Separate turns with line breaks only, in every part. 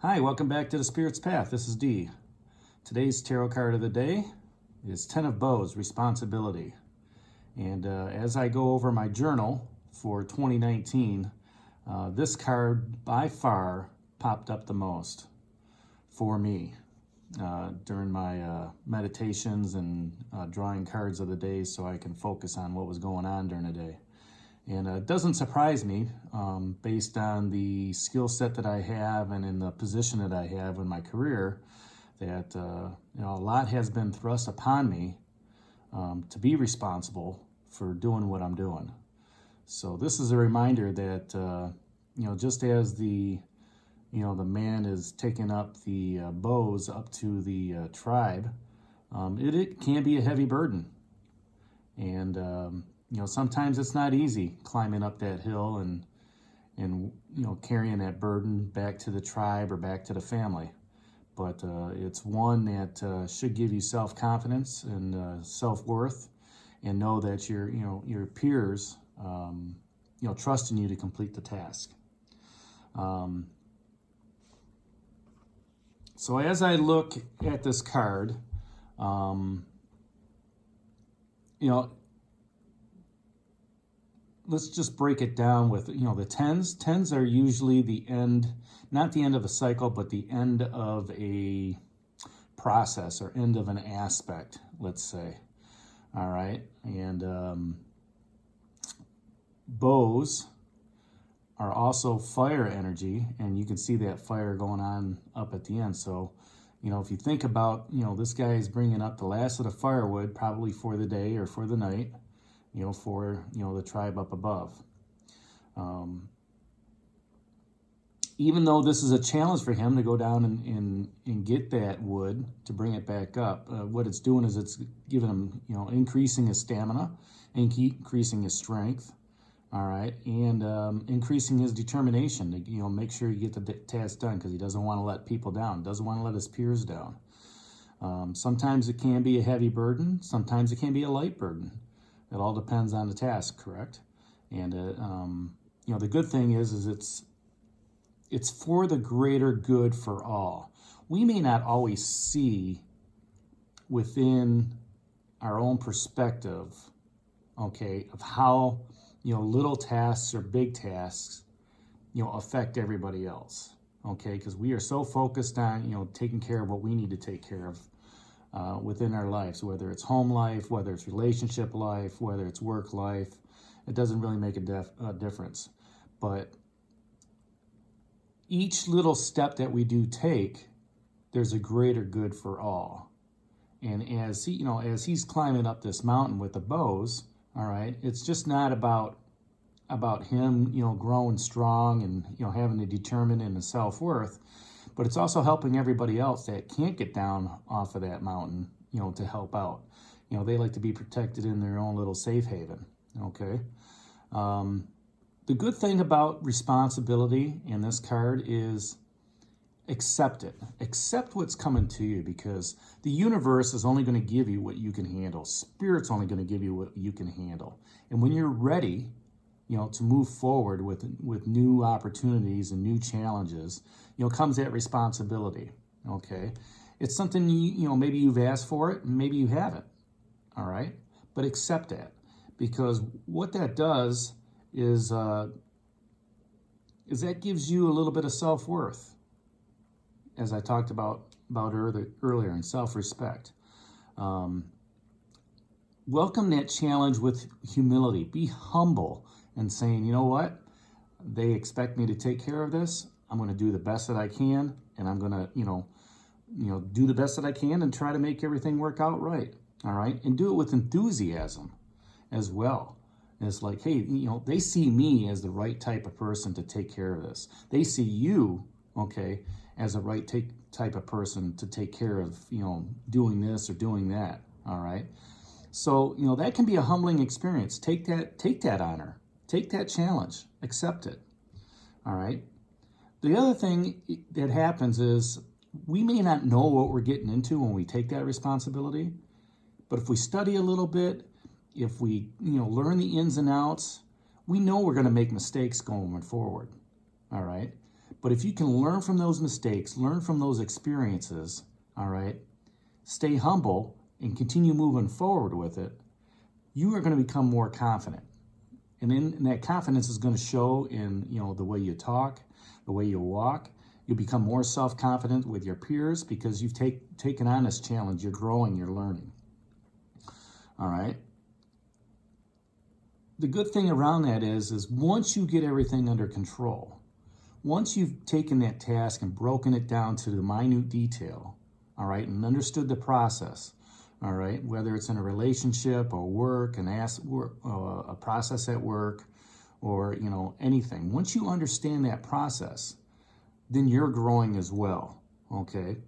Hi, welcome back to the Spirit's Path. This is Dee. Today's tarot card of the day is Ten of Bows, Responsibility. And as I go over my journal for 2019, this card by far popped up the most for me during my meditations and drawing cards of the day so I can focus on what was going on during the day. And it doesn't surprise me based on the skill set that I have and in the position that I have in my career that a lot has been thrust upon me to be responsible for doing what I'm doing. So this is a reminder that just as the man is taking up the bows up to the tribe, it can be a heavy burden, and sometimes it's not easy climbing up that hill and carrying that burden back to the tribe or back to the family. But it's one that should give you self-confidence and self-worth, and know that your peers trust in you to complete the task. So as I look at this card, let's just break it down with, the tens. Tens are usually the end, not the end of a cycle, but the end of a process or end of an aspect, let's say. All right. And bows are also fire energy, and you can see that fire going on up at the end. So, if you think about, this guy is bringing up the last of the firewood, probably for the day or for the night, for the tribe up above. Even though this is a challenge for him to go down and get that wood to bring it back up, what it's doing is it's giving him, increasing his stamina, increasing his strength, all right, and increasing his determination to, make sure you get the task done, because he doesn't want to let people down, doesn't want to let his peers down. Sometimes it can be a heavy burden, sometimes it can be a light burden. It all depends on the task, correct? And the good thing is it's for the greater good for all. We may not always see within our own perspective, okay, of how little tasks or big tasks affect everybody else, okay? Because we are so focused on taking care of what we need to take care of within our lives, whether it's home life, whether it's relationship life, whether it's work life. It doesn't really make a difference. But each little step that we do take, there's a greater good for all. And as he's climbing up this mountain with the bows, all right, it's just not about him, growing strong and having the determination and the self-worth. But it's also helping everybody else that can't get down off of that mountain, to help out. They like to be protected in their own little safe haven, okay? The good thing about responsibility in this card is accept it. Accept what's coming to you, because the universe is only going to give you what you can handle. Spirit's only going to give you what you can handle. And when you're ready, to move forward with new opportunities and new challenges, comes that responsibility, okay? It's something, maybe you've asked for it, maybe you haven't, all right? But accept that, because what that does is that gives you a little bit of self-worth, as I talked about earlier, and self-respect. Welcome that challenge with humility. Be humble and saying, you know what? They expect me to take care of this. I'm going to do the best that I can, and I'm going to, do the best that I can and try to make everything work out right. All right? And do it with enthusiasm as well. And it's like, hey, they see me as the right type of person to take care of this. They see you, okay, as the right type of person to take care of, doing this or doing that. All right? So, that can be a humbling experience. Take that honor. Take that challenge. Accept it. All right? The other thing that happens is we may not know what we're getting into when we take that responsibility, but if we study a little bit, if we, learn the ins and outs, we know we're going to make mistakes going forward. All right? But if you can learn from those mistakes, learn from those experiences, all right, stay humble and continue moving forward with it, you are going to become more confident. And that confidence is going to show in, the way you talk, the way you walk. You'll become more self-confident with your peers because you've taken on this challenge. You're growing, you're learning. All right. The good thing around that is once you get everything under control, once you've taken that task and broken it down to the minute detail, all right, and understood the process, all right, whether it's in a relationship or work, a process at work, or, anything. Once you understand that process, then you're growing as well, okay?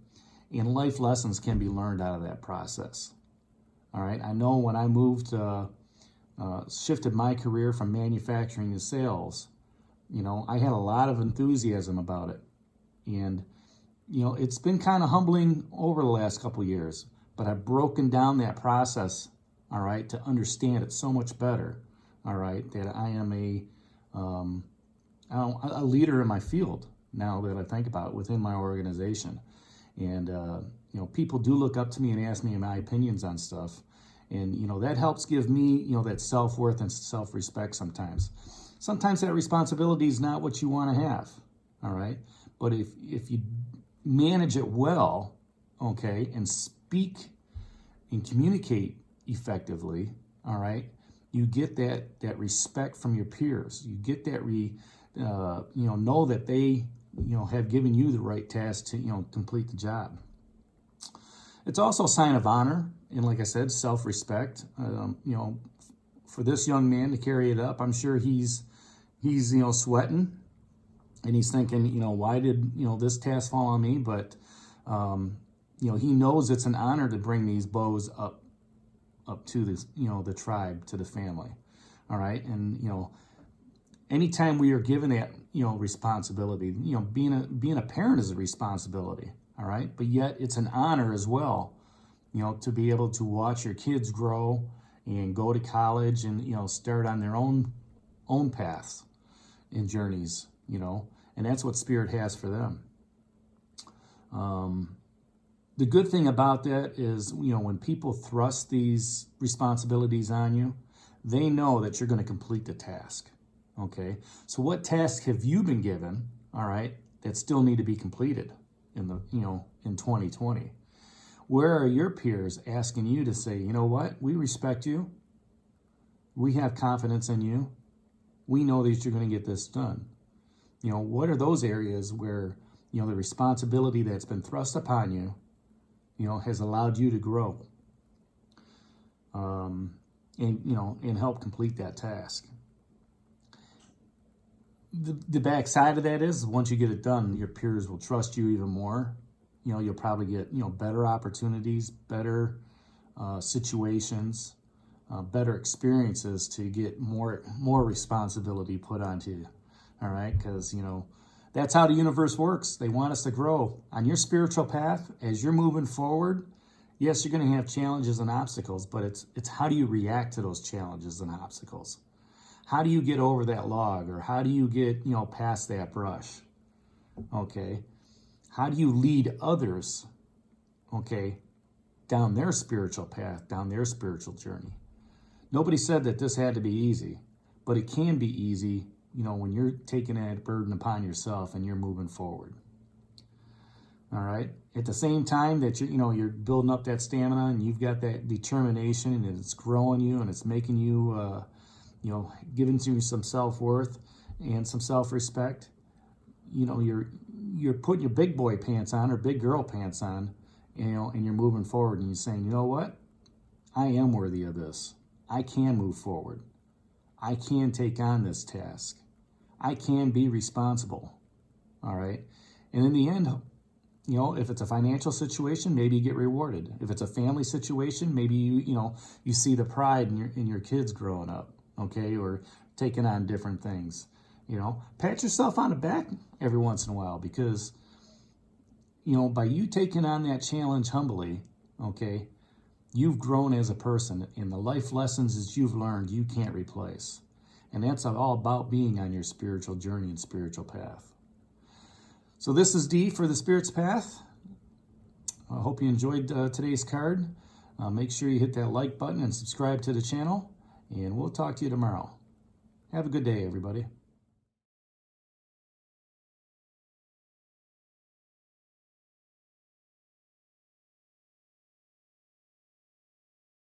And life lessons can be learned out of that process, all right? I know when I moved, shifted my career from manufacturing to sales, I had a lot of enthusiasm about it. And, it's been kind of humbling over the last couple of years, but I've broken down that process, all right, to understand it so much better, all right, that I am a leader in my field now that I think about it within my organization. And, people do look up to me and ask me my opinions on stuff. And, that helps give me, that self-worth and self-respect sometimes. Sometimes that responsibility is not what you want to have, all right? But if you manage it well, okay, and speak and communicate effectively, all right, you get that respect from your peers. You get that, know that they, have given you the right task to, complete the job. It's also a sign of honor and, like I said, self-respect. For this young man to carry it up, I'm sure he's sweating, and he's thinking, why did, this task fall on me? But, he knows it's an honor to bring these bows up to this, the tribe, to the family. All right. And, anytime we are given that, responsibility, being a parent is a responsibility. All right. But yet it's an honor as well, to be able to watch your kids grow and go to college and, start on their own paths and journeys, and that's what Spirit has for them. The good thing about that is, when people thrust these responsibilities on you, they know that you're going to complete the task. Okay. So what tasks have you been given, all right, that still need to be completed in 2020? Where are your peers asking you to say, you know what, we respect you. We have confidence in you. We know that you're going to get this done. What are those areas where, the responsibility that's been thrust upon you, has allowed you to grow, and help complete that task. The backside of that is once you get it done, your peers will trust you even more. You'll probably get, better opportunities, better situations, better experiences to get more responsibility put onto you. All right. Because, that's how the universe works. They want us to grow on your spiritual path as you're moving forward. Yes, you're going to have challenges and obstacles, but it's how do you react to those challenges and obstacles? How do you get over that log, or how do you get, past that brush? Okay. How do you lead others, okay, down their spiritual path, down their spiritual journey? Nobody said that this had to be easy, but it can be easy, when you're taking that burden upon yourself and you're moving forward. All right. At the same time that you're building up that stamina and you've got that determination and it's growing you and it's making you, giving you some self-worth and some self-respect, you're putting your big boy pants on or big girl pants on, and you're moving forward and you're saying, you know what? I am worthy of this. I can move forward. I can take on this task. I can be responsible. All right. And in the end, if it's a financial situation, maybe you get rewarded. If it's a family situation, maybe you see the pride in your kids growing up, okay, or taking on different things. Pat yourself on the back every once in a while because, by you taking on that challenge humbly, okay, you've grown as a person, and the life lessons that you've learned, you can't replace. And that's all about being on your spiritual journey and spiritual path. So this is D for the Spirit's Path. I hope you enjoyed today's card. Make sure you hit that like button and subscribe to the channel, and we'll talk to you tomorrow. Have a good day, everybody.